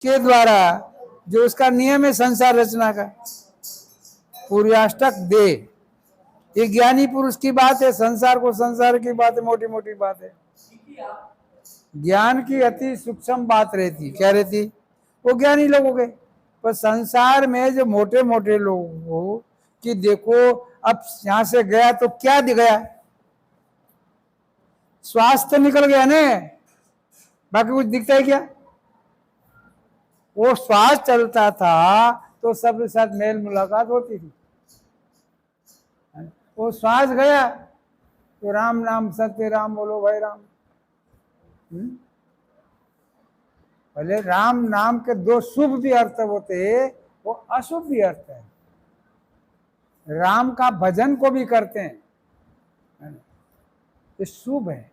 के द्वारा जो उसका नियम है संसार रचना का, पूर्वाष्टक दे, ये ज्ञानी पुरुष की बात है। संसार को संसार की बात है, मोटी मोटी बात है। ज्ञान की अति सूक्ष्म बात रहती, क्या रहती, वो ज्ञानी लोगों के। पर संसार में जो मोटे मोटे लोग हो कि देखो अब यहां से गया तो क्या दिख गया, स्वास्थ्य निकल गया ना, बाकी कुछ दिखता है क्या? वो श्वास चलता था तो सबके साथ मेल मुलाकात होती थी। वो श्वास गया तो राम नाम सत्य, राम बोलो भाई राम। पहले राम नाम के दो शुभ भी अर्थ होते, वो अशुभ भी अर्थ है। राम का भजन को भी करते हैं, ये शुभ है।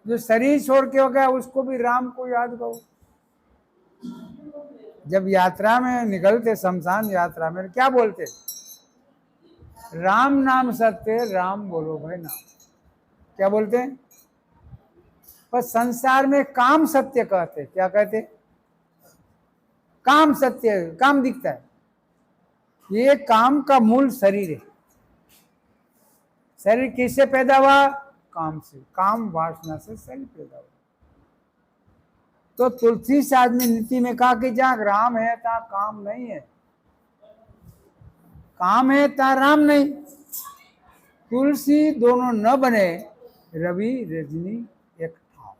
जो शरीर छोड़ के हो गया उसको भी राम को याद करो। जब यात्रा में निकलते, शमशान यात्रा में क्या बोलते, राम नाम सत्य, राम बोलो भाई नाम, क्या बोलते हैं? पर संसार में काम सत्य कहते, क्या कहते? काम सत्य, काम दिखता है। ये काम का मूल शरीर है। शरीर किससे पैदा हुआ? काम से, काम वासना से शरीर पैदा हुआ। तो तुलसीदास ने नीति में कहा कि जहां राम है तहां काम नहीं है, काम है तहां राम नहीं। तुलसी दोनों न बने, रवि रजनी एक ठाव।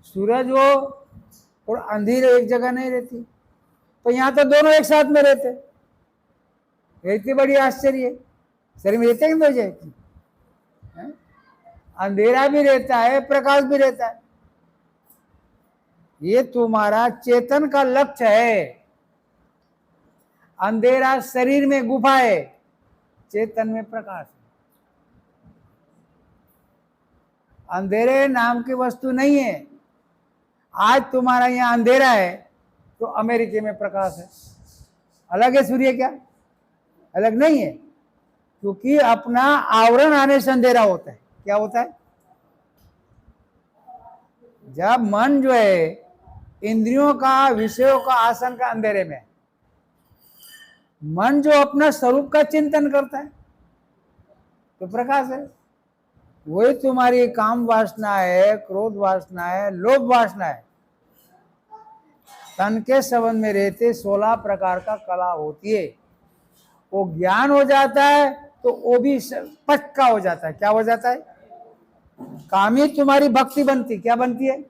सूरज हो और अंधेर एक जगह नहीं रहती, तो यहां तो दोनों एक साथ में रहते। इतनी बड़ी आश्चर्य है, शरीर में रहते हैं दो जाती, अंधेरा भी रहता है, प्रकाश भी रहता है। ये तुम्हारा चेतन का लक्ष्य है। अंधेरा शरीर में गुफा है, चेतन में प्रकाश है। अंधेरे नाम की वस्तु नहीं है। आज तुम्हारा यहाँ अंधेरा है तो अमेरिका में प्रकाश है। अलग है सूर्य क्या? अलग नहीं है, क्योंकि अपना आवरण आने से अंधेरा होता है। क्या होता है? जब मन जो है इंद्रियों का, विषयों का, आसन का अंधेरे में, मन जो अपना स्वरूप का चिंतन करता है तो प्रकाश है। वही तुम्हारी काम वासना है, क्रोध वासना है, लोभ वासना है। तन के संबंध में रहते 16 प्रकार का कला होती है। वो ज्ञान हो जाता है तो वो भी पक्का हो जाता है। क्या हो जाता है? कामी तुम्हारी भक्ति बनती, क्या बनती है?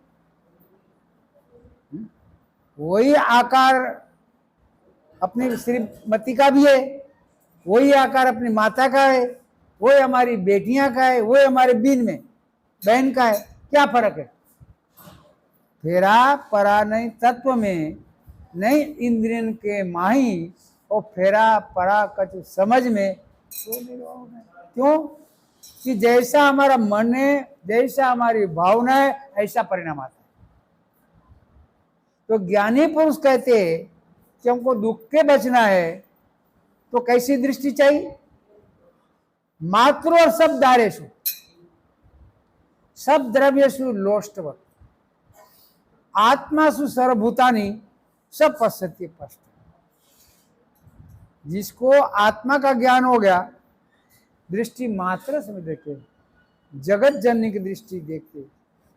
वही आकार अपनी श्रीमती का भी है, वही आकार अपनी माता का है, वही हमारी बेटियां का है, वही हमारे बीन में बहन का है। क्या फर्क है? फेरा परा नहीं तत्व में, नहीं इंद्रियन के माही, और फेरा परा कछु समझ में तो क्यों कि जैसा हमारा मन है, जैसा हमारी भावना है, ऐसा परिणाम आता है। तो ज्ञानी पुरुष कहते हैं कि हमको दुख के बचना है तो कैसी दृष्टि चाहिए? मात्र और सब दारेशु, सब द्रव्यसु लोष्टवत, आत्मासु सर्वभूतानि सब पश्यति पश्यति। जिसको आत्मा का ज्ञान हो गया, दृष्टि मात्र से देखे, जगत जननी की दृष्टि देखते,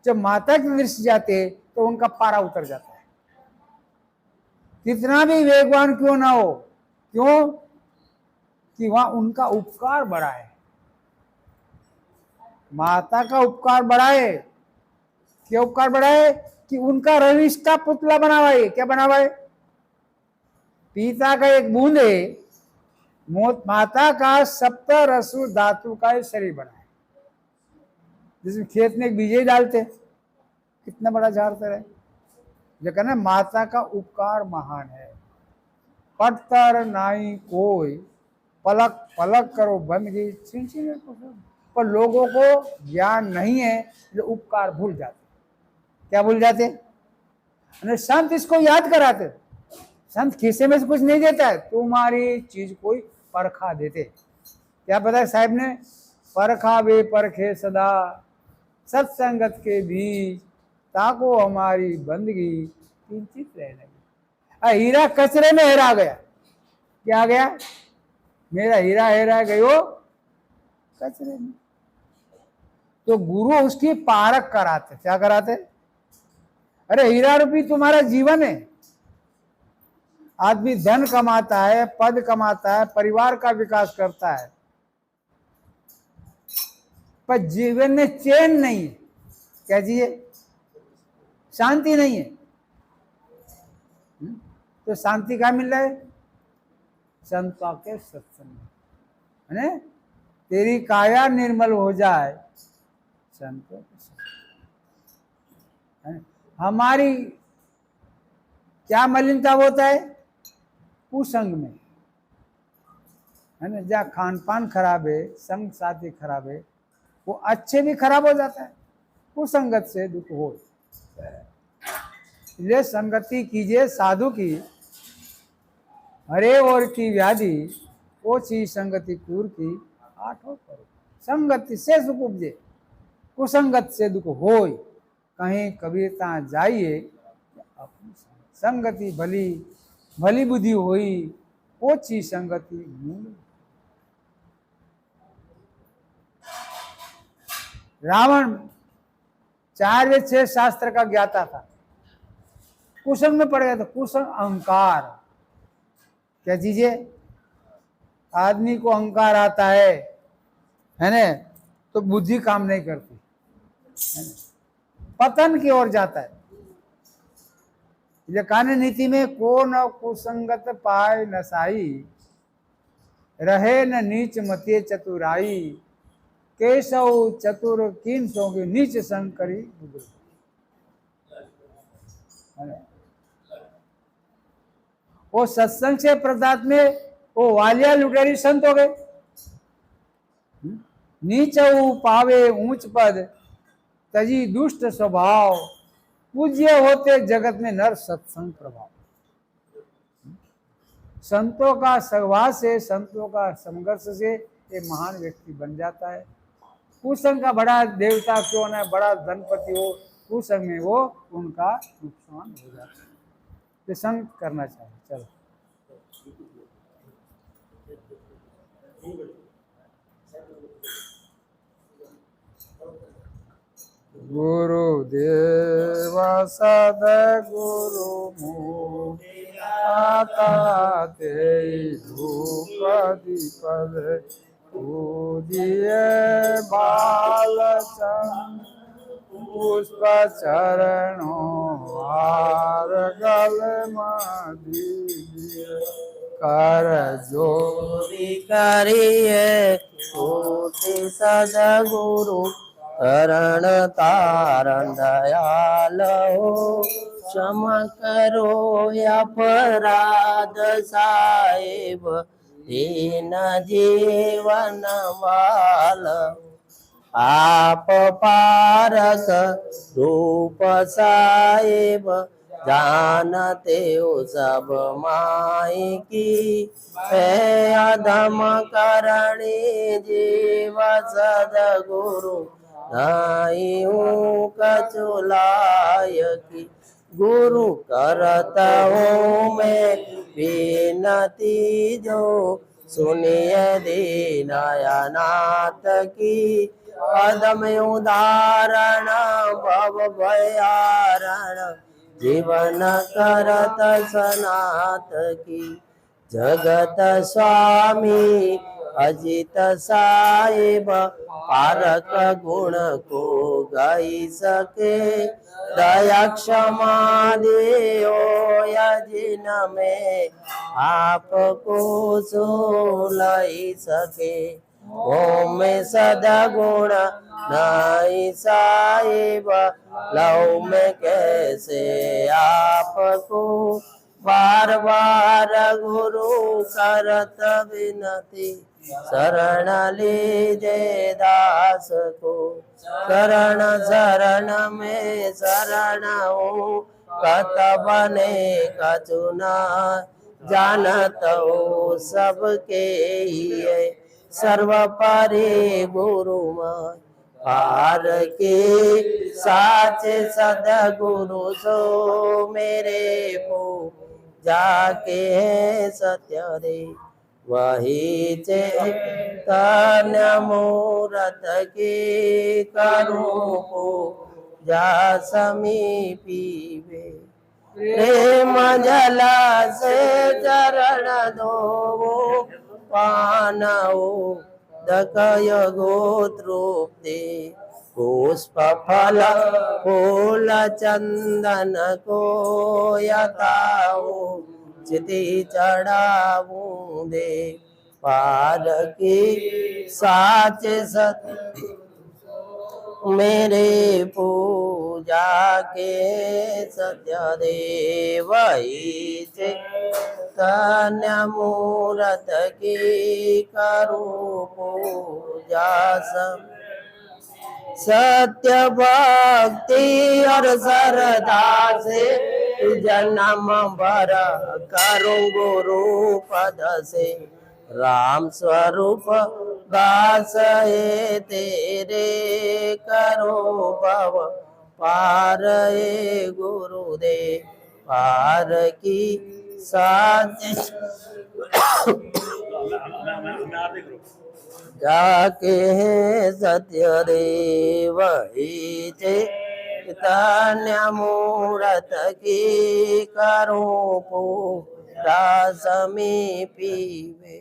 जब माता की दृष्टि जाते तो उनका पारा उतर जाता है। कितना भी वेगवान क्यों ना हो, क्यों कि वहां उनका उपकार बड़ा है। माता का उपकार बड़ा है। क्या उपकार बड़ा है? कि उनका रविश का पुतला बना हुआ है। क्या बना हुआ है? पिता का एक बूंद है, माता का सप्त रसु धातु का शरीर बना है। जिसमें खेत में एक बीजे डालते, कितना बड़ा झाड़ता है। जो कहना माता का उपकार महान है। पटतर नाई कोई, पलक पलक करो बंद गई, पर लोगों को ज्ञान नहीं है, जो उपकार भूल जाते। क्या भूल जाते? संत इसको याद कराते। संत खीसे में से कुछ नहीं देता है, तुम्हारी चीज कोई परखा देते। क्या पता साहब ने? परखा वे परखे सदा, सत्संगत के बीच ताको हमारी बंदगी किंचित रह लगी। हीरा कचरे में हेरा गया। क्या गया? मेरा हीरा हेरा गयो कचरे में। तो गुरु उसकी पारख कराते। क्या कराते? अरे हीरा रूपी तुम्हारा जीवन है। आदमी धन कमाता है, पद कमाता है, परिवार का विकास करता है, पर जीवन में चैन नहीं है। क्या चाहिए? शांति नहीं है। तो शांति कहाँ मिल रहा है? संतों के सत्संग में, है? तेरी काया निर्मल हो जाए संतों के सत्संग। हमारी क्या मलिनता होता है? कुसंग में, है ना। जहाँ खान पान खराब है, संग साथी खराब है, वो अच्छे भी खराब हो जाता है। कुसंगत से दुख हो। इसलिए संगति कीजिए साधु की, हरे और की व्याधि ओछी संगति कूर की आठों करो। संगति से सुख उपजे, कुसंगत से दुख होय। कहीं कबीरता जाइए अपनी संगति भली भली बुद्धि होई, ओछी संगति मूल। रावण 4 वेद 6 शास्त्र का ज्ञाता था, कुसंग में पड़ गया था। कुसंग अहंकार। क्या चीज है? आदमी को अहंकार आता है ना, तो बुद्धि काम नहीं करती, है ना, पतन की ओर जाता है। ये कान्य नीति में को न कुसंगत पाए नसाई, रहे न नीच मते चतुराई, केशव चतुर किन सोगे नीच संग करी। वो सत्संग से प्रदात में वो वालिया लुटेरी संत हो गए। नीच पावे ऊंच पद, तजी दुष्ट स्वभाव, पूज्य होते जगत में नर सत्संग प्रभाव। संतों का सहवास से, संतों का संघर्ष से ये महान व्यक्ति बन जाता है। कुसंग का बड़ा देवता क्यों ना, बड़ा धनपति हो, कुसंग में वो उनका नुकसान हो जाता है। तो संग करना चाहिए। चलो गुरुदेव सद्गुरु मुआता ते धूपदीपद पूजिए बालचंद, पुष्प चरणों हार गल दीजिए, कर जोरी करिए कोटि सद्गुरु, शरण तारण दयाल हो, क्षमा करो अपराध साहिब, दीन जीवन वाल। आप पारस रूप साहिब, जानते हो सब माई की, है अधम करणी जीव सद्गुरु, नाई कछु लायकी। गुरु करता हूँ मैं विनती, जो सुनिए दीननाथ की, अदम उदाहरण भव भयारण, जीवन करत सनाथ की। जगत स्वामी अजित साहिब, पारक गुण को गाई सके, दया क्षमा देओ यजिन में, आपको सोलाई सके। ओम में सद्गुण नाई साहिब, लव में कैसे आपको, बार बार गुरु करत विनती, शरण लीजे दास को। शरण शरण में शरण हूँ, कत बने कचुना, जानत हो सबके ही सर्व परे गुरु माय, पार के साचे सदगुरु सो मेरे पूजा के सत्य रे वही चैतन्य मूरत के करूं पूजा समीपीवे प्रेम जला से चरण दो पानओ दकय गोत्रोक्ते पुष्प फल फूल चंदन को यताओ चिति चढ़ाऊं दे पार की साच सत मेरे पूजा के सत्य देव चैतन्य मूरत की करूं पूजा सत्य भक्ति और श्रद्धा से जन्म भर करूं गुरु पद से राम स्वरूप दास है तेरे करो भव पार हे गुरुदेव पार की साजिश जाके सत्य देव चैतन्य मूरत की करो पूजा समीपीवे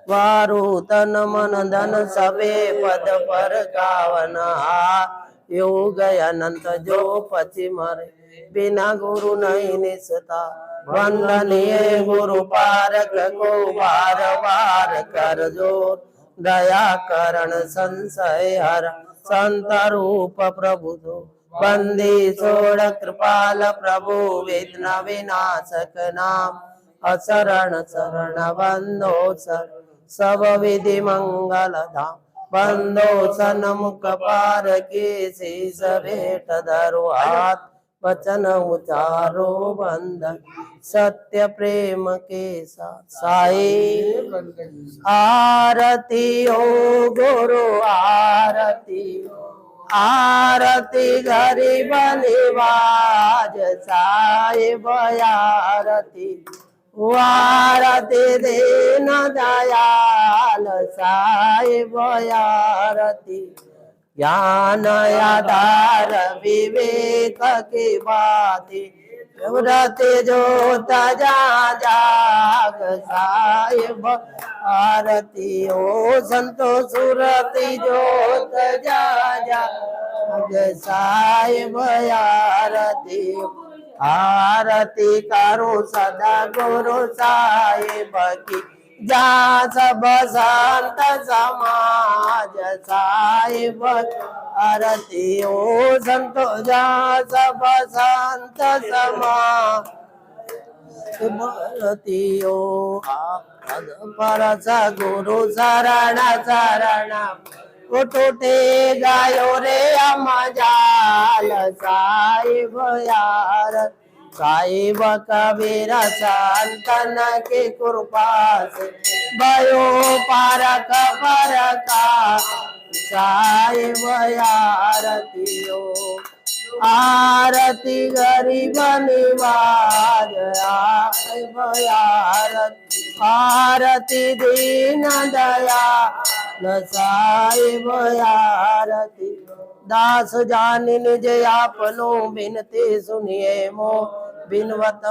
वारु तन मन धन सबे पद पर कावन योग अनंत जो पति मरे बिना गुरु नहीं निसता वंदनीय गुरु पारक को बार बार कर जोर दया करण संशय हर संत रूप प्रभु दो बंदी छोड़ कृपाल प्रभु विघ्न विनाशक नाम असरण शरण बंदो सर सब विधि मंगल धाम बंदो सन्मुख पार के शीस भेट धरो हाथ वचन उचारो बंधन सत्य प्रेम के साथ साई आरती ओ गुरु आरती आरती गरीब निवाज साहिब आरती आरती दीन दयाल साहिब आरती ज्ञान आधार विवेक की बाती व्रत जोत जाग साहिब आरती ओ संतो सुरति जोत जाग साहिब आरती आरती करो सदा गुरु साहिब की जा सब संत समाज साहिब आरती ओ संतो जा सब संत समाज आरती ओ परस गुरु शरण शरण उठे गायो रे अमजाल साहिब यार साहिब कबीर संतन की कृपा से भयो पारक परका साहिब आरती ओ आरती गरीब निवाज साहिब आरती आरती दीन दया साहिब आरती दास जान निज आपनो बिनती सुनिए मो बिनवत